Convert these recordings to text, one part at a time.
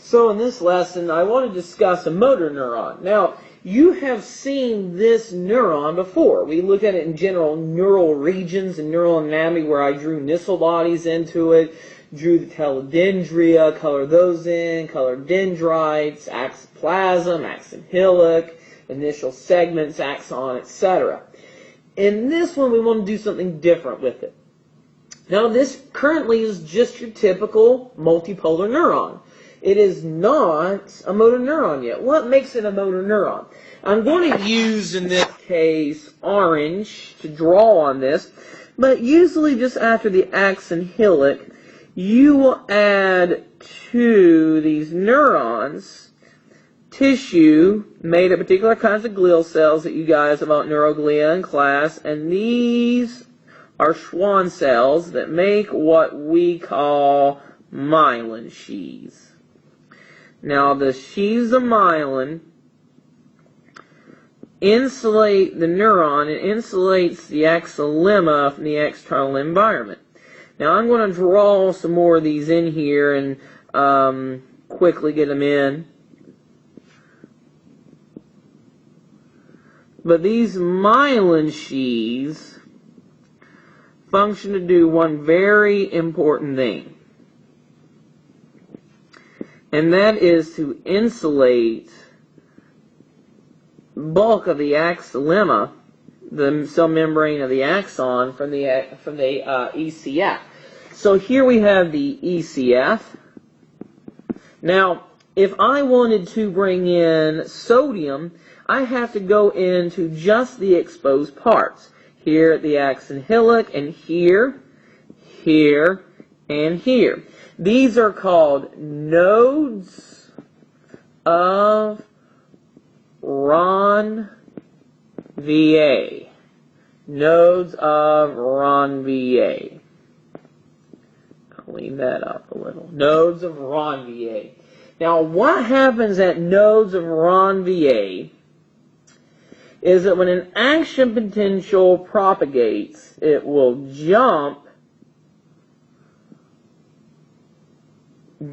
So in this lesson, I want to discuss a motor neuron. Now, you have seen this neuron before. We looked at it in general neural regions and neural anatomy where I drew Nissl bodies into it, drew the telodendria, colored those in, colored dendrites, axoplasm, axon hillock, initial segments, axon, etc. In this one, we want to do something different with it. Now, this currently is just your typical multipolar neuron. It is not a motor neuron yet. What makes it a motor neuron? I'm going to use, in this case, orange to draw on this, but usually just after the axon hillock, you will add to these neurons tissue made of particular kinds of glial cells that you guys about neuroglia in class, and these are Schwann cells that make what we call myelin sheaths. Now, the sheaths of myelin insulate the neuron. It insulates the axonema from the external environment. Now, I'm going to draw some more of these in here and quickly get them in. But these myelin sheaths function to do one very important thing. And that is to insulate bulk of the axonema, the cell membrane of the axon, from the ECF. So here we have the ECF. Now, if I wanted to bring in sodium, I have to go into just the exposed parts. Here at the axon hillock, and here, here, and here. These are called nodes of Ranvier. Nodes of Ranvier. Clean that up a little. Nodes of Ranvier. Now, what happens at nodes of Ranvier is that when an action potential propagates, it will jump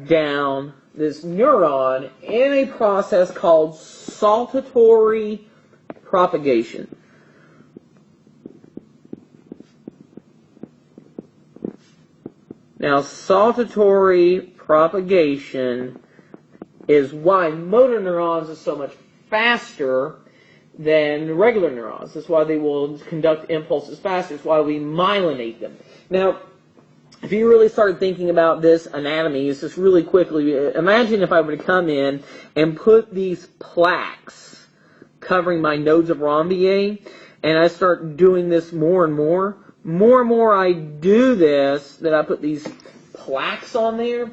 down this neuron in a process called saltatory propagation. Now, saltatory propagation is why motor neurons are so much faster than regular neurons. That's why they will conduct impulses faster. It's why we myelinate them. Now, if you really started thinking about this anatomy, it's just really quickly, imagine if I were to come in and put these plaques covering my nodes of Ranvier, and I start doing this more and more. More and more I do this, that I put these plaques on there,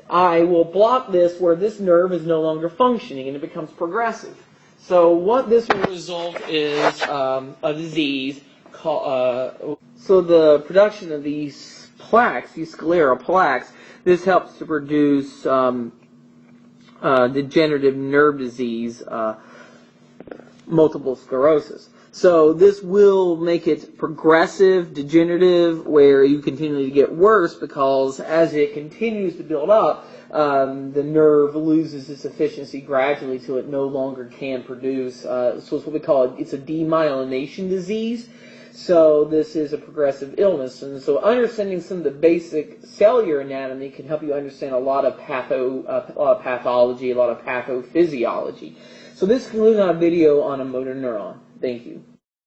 I will block this where this nerve is no longer functioning and it becomes progressive. So what this will result is a disease called, so the production of these plaques, these sclera plaques, this helps to produce degenerative nerve disease, multiple sclerosis. So this will make it progressive, degenerative, where you continue to get worse because as it continues to build up, the nerve loses its efficiency gradually till it no longer can produce. So it's what we call it's a demyelination disease. So this is a progressive illness. And so understanding some of the basic cellular anatomy can help you understand a lot of pathology, a lot of pathophysiology. So this concludes our video on a motor neuron. Thank you.